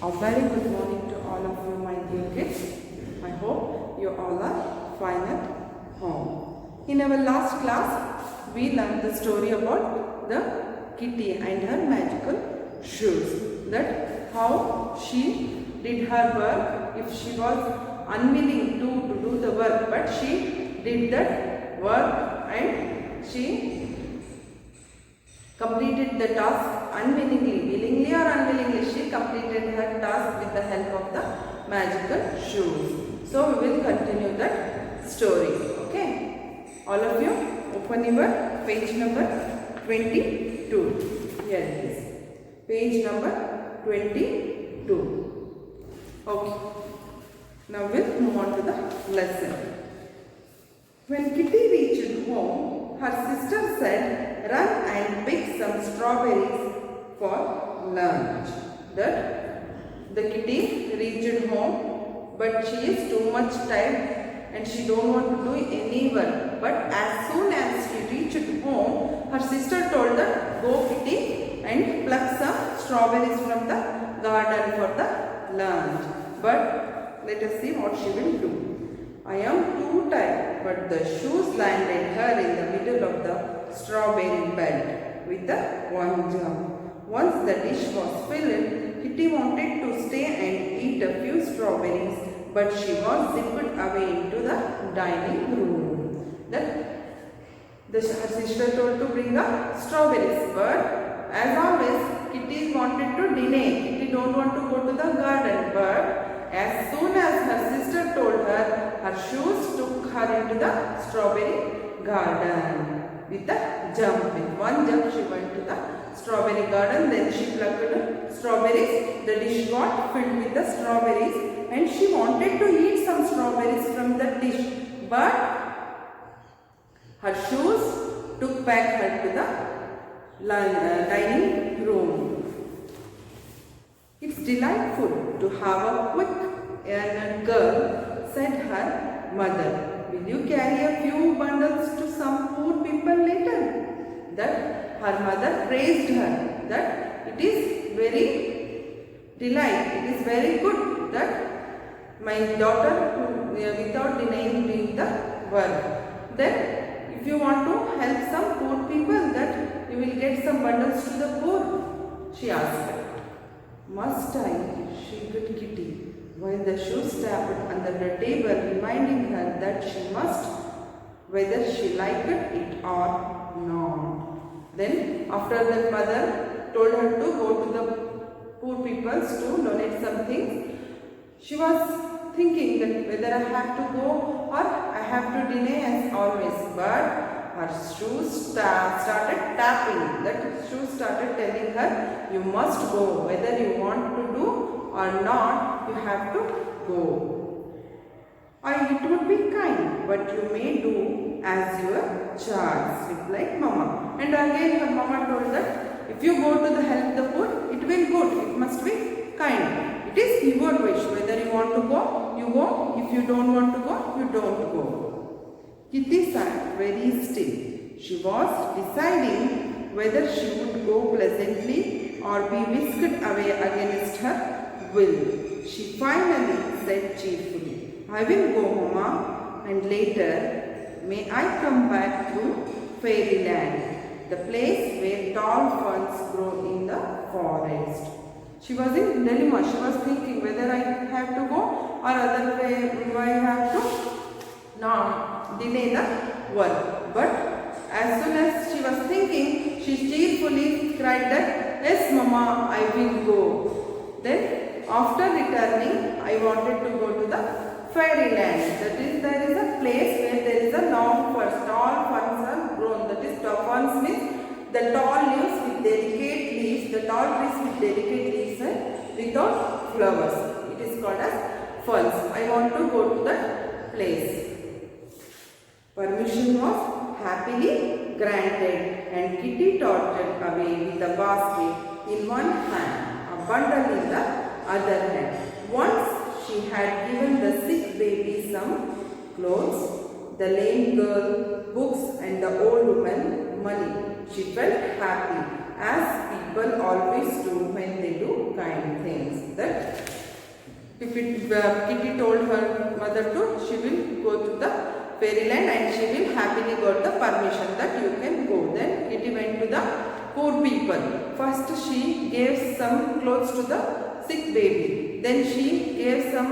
A very good morning to all of you, my dear kids. I hope you all are fine at home. In our last class, we learned the story about the kitty and her magical shoes. That how she did her work if she was unwilling to do the work, but she did that work and she completed the task unwillingly, willingly or unwillingly, she completed her task with the help of the magical shoes. So we will continue that story. Okay. All of you open your page number 22. Here it is. Page number 22. Okay. Now we'll move on to the lesson. When Kitty reached home, her sister said, "Run and pick some strawberries for lunch." That the kitty reached home, but she is too much tired and she don't want to do any work. But as soon as she reached home, her sister told her, "Go Kitty and pluck some strawberries from the garden for the lunch." But let us see what she will do. "I am too tired," but the shoes landed her in the middle of the strawberry bed with a one jump. Once the dish was filled, Kitty wanted to stay and eat a few strawberries, but she was zipped away into the dining room. Her sister told to bring the strawberries, but as always, Kitty wanted to deny. Kitty don't want to go to the garden, but as soon as her sister told her, her shoes took her into the strawberry garden with a jump. With one jump, she went to the strawberry garden. Then she plucked strawberries. The dish got filled with the strawberries, and she wanted to eat some strawberries from the dish, but her shoes took back her to the dining room. "It's delightful to have a quick-earned girl," said her mother. "Will you carry a few bundles to some poor people later?" That her mother praised her, that it is very it is very good that my daughter without denying doing the work. Then if you want to help some poor people, that you will get some bundles to the poor, she asked. "Must I?" shrieked Kitty, while the shoes tapped under the table, reminding her that she must, whether she liked it or not. Then, after that mother told her to go to the poor people to donate some things, she was thinking that whether I have to go or I have to deny as always. But her shoes started tapping. That shoes started telling her, "You must go. Whether you want to do or not, you have to go." "It would be kind, but you may do as your charge," replied Mama. And again her Mama told that if you go to the help the poor, it will good. It must be kind. It is your wish. Whether you want to go, you go. If you don't want to go, you don't go. Kitty sat very still. She was deciding whether she would go pleasantly or be whisked away against her will. She finally said cheerfully, "I will go, Mama, and later may I come back through Fairyland, the place where tall ferns grow in the forest." She was in dilemma. She was thinking whether I have to go or other way I have to delay the work. But as soon as she was thinking, she cheerfully cried that, "Yes, Mama, I will go." Then after returning, I wanted to go to the fairyland. That is, there is a place where there is a long ferns, tall ferns are grown. That is, ferns means the tall leaves with delicate leaves, the tall trees with delicate leaves and without flowers. It is called as ferns. I want to go to that place. Permission was happily granted, and Kitty trotted away with a basket in one hand, a bundle in the other hand. Once she had given the sick baby some clothes, the lame girl books, and the old woman money. She felt happy as people always do when they do kind things. That if Kitty told her mother to, she will go to the fairyland and she will happily got the permission that you can go. Then Kitty went to the poor people. First she gave some clothes to the sick baby. Then she gave some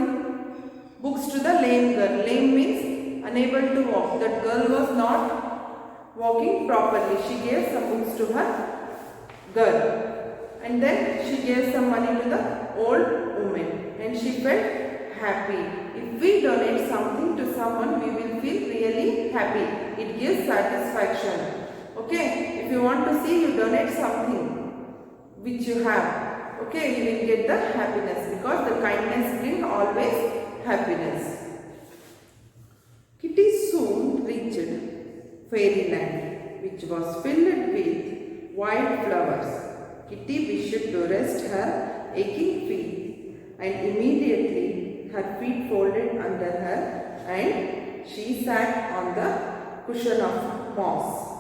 books to the lame girl. Lame means unable to walk. That girl was not walking properly. She gave some books to her girl. And then she gave some money to the old woman. And she felt happy. If we donate something to someone, we will feel really happy. It gives satisfaction. Okay, if you want to see, you donate something which you have. Okay, you will get the happiness because the kindness brings always happiness. Kitty soon reached fairyland, which was filled with white flowers. Kitty wished to rest her aching feet, and immediately her feet folded under her and she sat on the cushion of moss.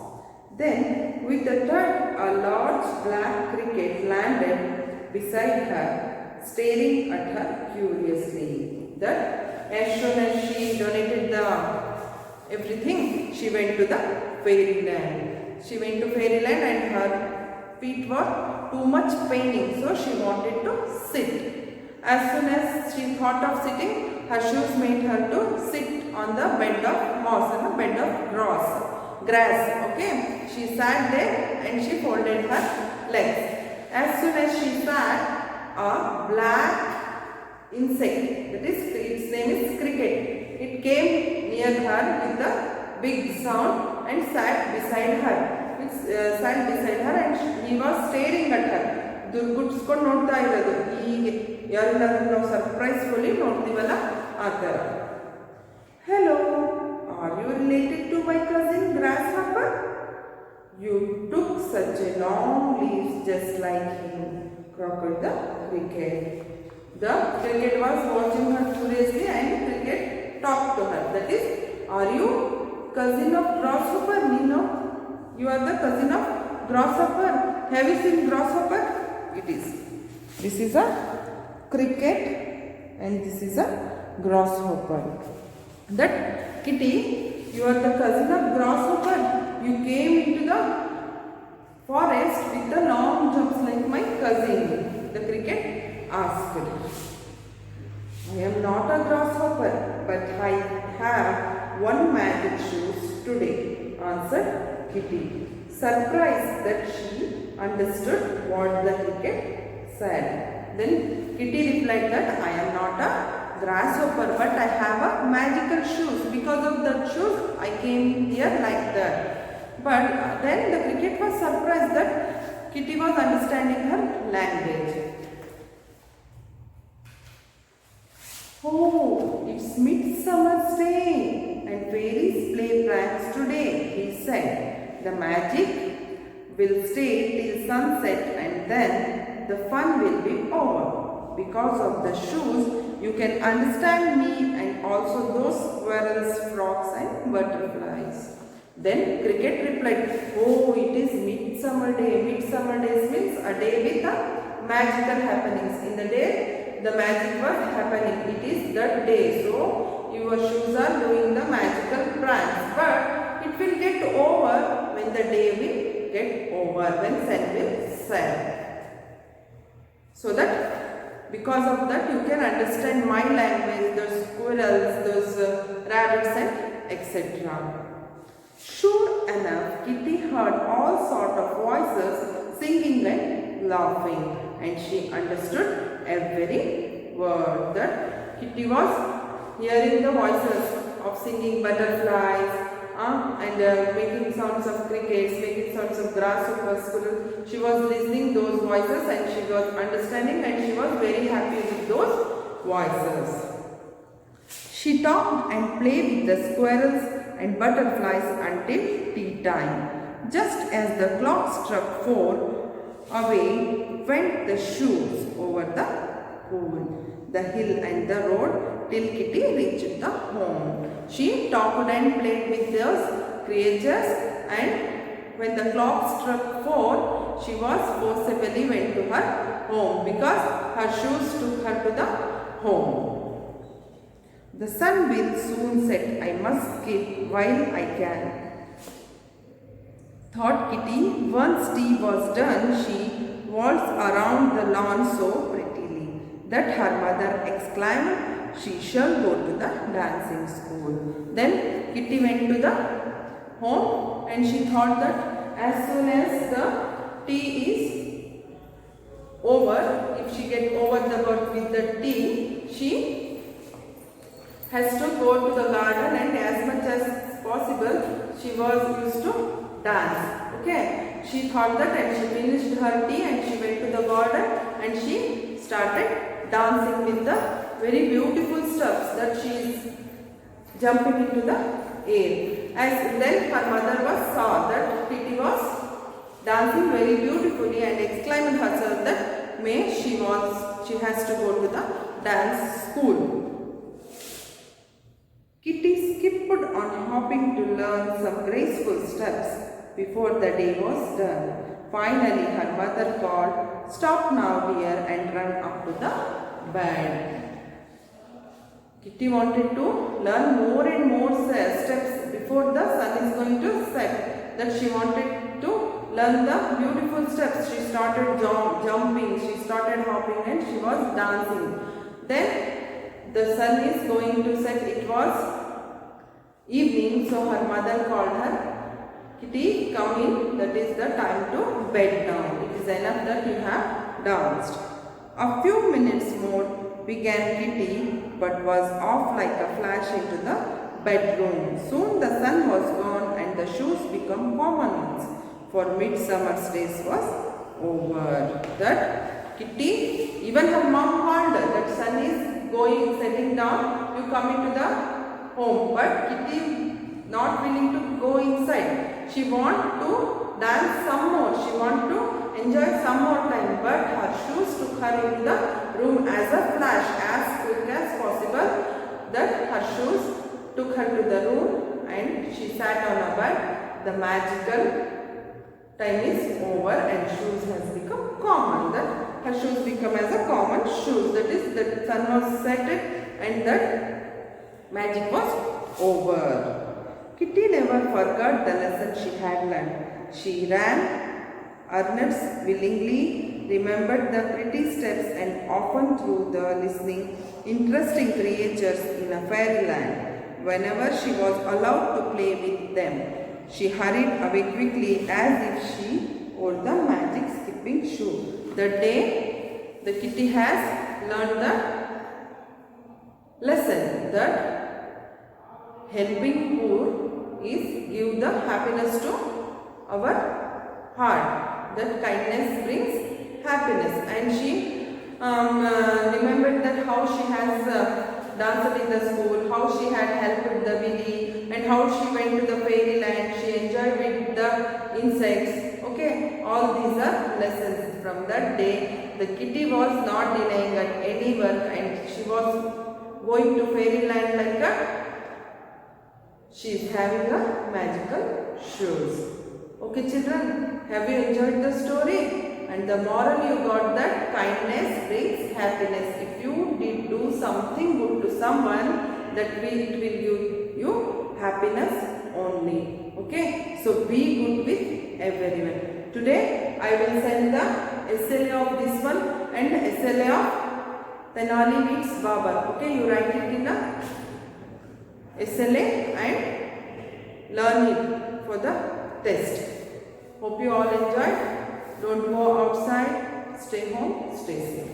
Then, with a thud, a large black cricket landed beside her, staring at her curiously. That as soon as she donated everything, she went to the fairyland. She went to fairyland and her feet were too much paining, so she wanted to sit. As soon as she thought of sitting, her shoes made her to sit on the bed of moss and a bed of grass. Okay, she sat there and she folded her legs. As soon as she sat, a black insect, that is, its name is cricket, it came near her with a big sound and sat beside her. And he was staring at her. ದುರ್ಗುಟ್ಸ್ಕೊಂಡು ನೋಡ್ತಾ ಇರೋದು. ಹೀಗೆ ಯಾರನ್ನಾದ್ರೂ ನಾವು ಸರ್ಪ್ರೈಸ್ಫುಲಿ ನೋಡ್ತೀವಲ್ಲ ಆ ಥರ. Hello, are you related to my cousin Grasshopper? You took such a long leaves just like him, crockered the cricket. The cricket was watching her curiously and cricket talked to her. That is, are you cousin of Grasshopper? Nino, you are the cousin of Grasshopper. Have you seen Grasshopper? It is. This is a cricket and this is a grasshopper. That Kitty, you are the cousin of Grasshopper. You came into the forest with the long jumps like my cousin. The cricket asked. I am not a grasshopper, but I have one magic shoes today, answered Kitty, surprised that she understood what the cricket said. Then Kitty replied that I am not a grasshopper, but I have a magical shoes. Because of that shoes, I came here like that. But then the cricket was surprised that Kitty was understanding her language. Oh, it's Midsummer's Day and fairies play pranks today, he said. The magic will stay till sunset and then the fun will be over. Because of the shoes, you can understand me and also those squirrels, frogs and butterflies. Then Cricket replied, oh, it is Midsummer Day. Midsummer Day means a day with the magical happenings. In the day, the magic was happening. It is that day. So, your shoes are doing the magical pranks. But it will get over when the day will get over, when sun will set. So that because of that you can understand my language, those squirrels, those rabbits and etc. Sure enough, Kitty heard all sort of voices singing and laughing, and she understood every word. That Kitty was hearing the voices of singing butterflies and making sounds of crickets, making sounds of grasshoppers. She was listening those voices and she was understanding and she was very happy with those voices. She talked and played with the squirrels and butterflies until tea time. Just as the clock struck 4, away went the shoes over the pool, the hill and the road till Kitty reached the home. She talked and played with those creatures, and when the clock struck 4, she was forcibly went to her home because her shoes took her to the home. The sun will soon set. I must skip while I can, thought Kitty. Once tea was done, she waltzed around the lawn so prettily that her mother exclaimed, she shall go to the dancing school. Then Kitty went to the home and she thought that as soon as the tea is over, if she get over the work with the tea, she has to go to the garden, and as much as possible she was used to dance. Okay, she thought that, and she finished her tea and she went to the garden and she started dancing with the very beautiful steps that she is jumping into the air. As then her mother saw that Kitty was dancing very beautifully and exclaimed herself that she has to go to the dance school. Kitty skipped on hopping to learn some graceful steps before the day was done. Finally, her mother called, stop now dear, and ran up to the bed. Kitty wanted to learn more and more steps before the sun is going to set. That she wanted to learn the beautiful steps. She started jumping, she started hopping, and she was dancing. Then the sun is going to set. It was evening, so her mother called her, Kitty, come in, that is the time to bed now. It is enough that you have danced. A few minutes more began Kitty, but was off like a flash into the bedroom. Soon the sun was gone and the shoes became common ones, for midsummer's days was over. That Kitty, even her mom called her, that sun is going, setting down, you come into the home. But Kitty not willing to go inside. She want to dance some more. She want to enjoy some more time. But her shoes took her into the room as a flash, as quick as possible. That her shoes took her to the room and she sat on a bed. The magical time is over and shoes has become common. That her shoes become as a common shoes. That is, the sun was set and that magic was over. Kitty never forgot the lesson she had learned. She ran earnest, willingly remembered the pretty steps, and often through the listening interesting creatures in a fairyland. Whenever she was allowed to play with them, she hurried away quickly as if she wore the magic skipping shoe. The day the Kitty has learned the lesson that helping poor is give the happiness to our heart. That kindness brings happiness. And she remembered that how she has danced in the school, how she had helped the Willy, and how she went to the fairyland. She enjoyed with the insects. Okay, all these are lessons. From that day, the Kitty was not denying at any work, and she was going to fairyland like a she is having a magical shoes. Okay children, have you enjoyed the story? And the moral you got that kindness brings happiness. If you did do something good to someone, that will give you happiness only. Okay, so be good with everyone. Today I will send the SLA of this one and SLA of Tenali meets Babar. Okay, you write it in the SLA and learn it for the test. Hope you all enjoyed. Don't go outside. Stay home. Stay safe.